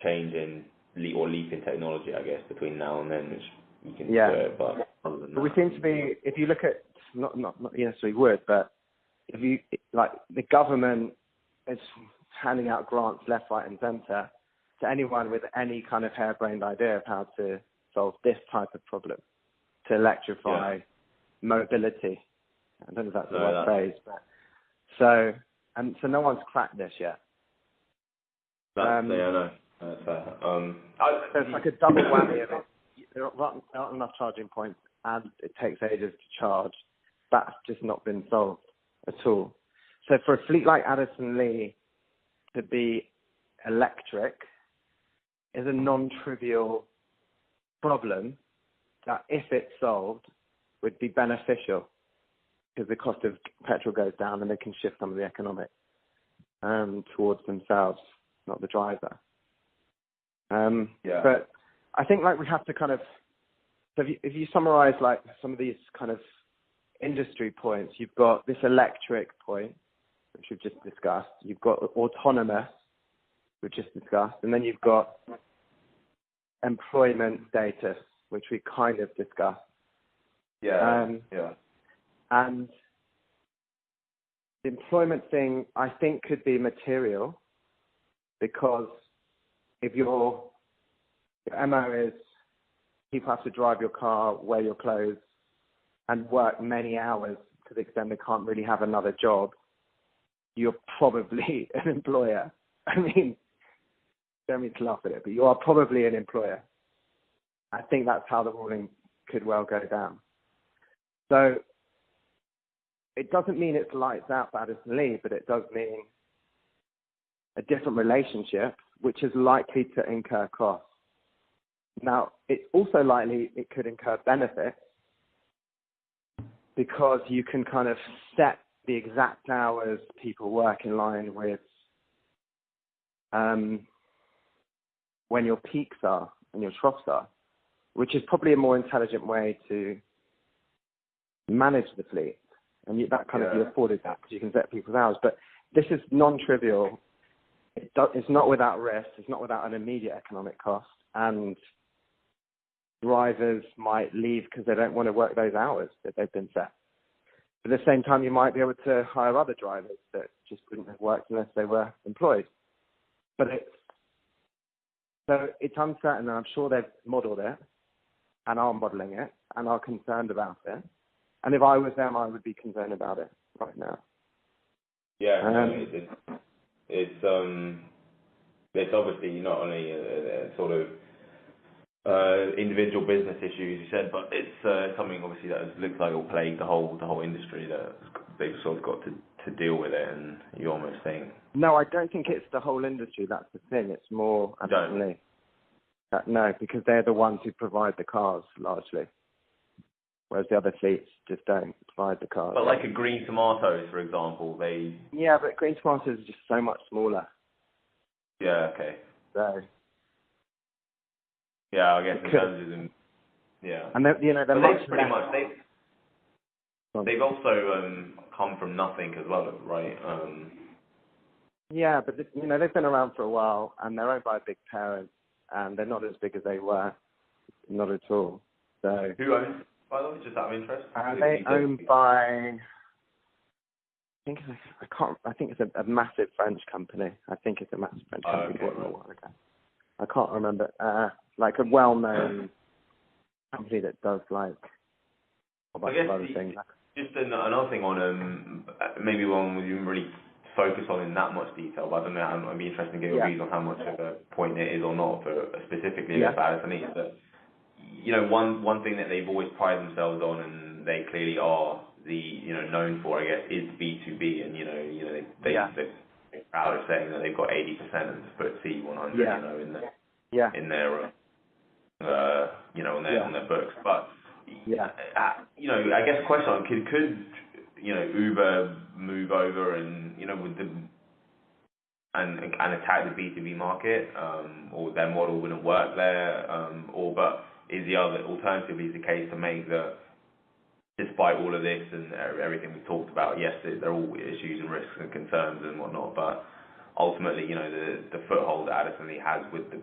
change in or leap in technology, I guess, between now and then, which you can do it, but other than that, we seem to be, if you look at, not necessarily would, but if you, like, the government is handing out grants left, right and centre to anyone with any kind of harebrained idea of how to solve this type of problem, to electrify mobility. I don't know if that's the right phrase, but so no one's cracked this yet. I know. That's fair. So it's like a double whammy of it. There aren't enough charging points, and it takes ages to charge. That's just not been solved at all. So for a fleet like Addison Lee to be electric is a non-trivial problem that, if it's solved, would be beneficial because the cost of petrol goes down and they can shift some of the economics towards themselves, not the driver. But I think, like, we have to kind of, so if you summarize, like, some of these kind of industry points, you've got this electric point, which we've just discussed. You've got autonomous, which we've just discussed. And then you've got employment status, which we kind of discussed. And the employment thing, I think, could be material because if your MO is people have to drive your car, wear your clothes, and work many hours to the extent they can't really have another job, you're probably an employer. I mean, don't mean to laugh at it, but you are probably an employer. I think that's how the ruling could well go down. So it doesn't mean it's lights out for Addison Lee, but it does mean a different relationship, which is likely to incur costs. Now, it's also likely it could incur benefits because you can kind of set the exact hours people work in line with when your peaks are and your troughs are, which is probably a more intelligent way to manage the fleet. And that kind of, you afforded that because you can set people's hours. But this is non-trivial. It's not without risk. It's not without an immediate economic cost. And drivers might leave because they don't want to work those hours that they've been set. But at the same time, you might be able to hire other drivers that just wouldn't have worked unless they were employed. But it's uncertain, and I'm sure they've modelled it and are modelling it and are concerned about it. And if I was them, I would be concerned about it right now. It's obviously not only a sort of individual business issues, you said, but it's something obviously that looks like it'll plague the whole industry, that they've sort of got to deal with it, and you almost think. No, I don't think it's the whole industry. That's the thing. It's more absolutely. No, because they're the ones who provide the cars largely, whereas the other fleets just don't provide the cars. But like a Green Tomatoes, for example, they. Yeah, but Green Tomatoes is just so much smaller. Yeah. Okay. So. Yeah, I guess in terms of them. Yeah. And they're pretty much they've also come from nothing as well, right? Yeah, but they've been around for a while, and they're owned by a big parent, and they're not as big as they were, not at all. So who owns? By the way, just out of interest. They owned by. I think it's a massive French company. I think it's a massive French company. Okay. I can't remember. Like a well-known company that does like a bunch of other things. Just another thing on maybe one we didn't really focus on in that much detail, but I don't know. I'd be interested to get your views on how much of a point it is or not for specifically about Addison Lee. That one thing that they've always prided themselves on, and they clearly are known for, I guess, is B2B, and they're proud of saying that they've got 80% of the FTSE 100, in their on their books. But I guess the question on could Uber move over and with the and attack the B2B market, or their model wouldn't work there, but is the other alternative is the case to make that despite all of this and everything we talked about, yes, there are all issues and risks and concerns and whatnot, but ultimately, the foothold that Addison Lee has with the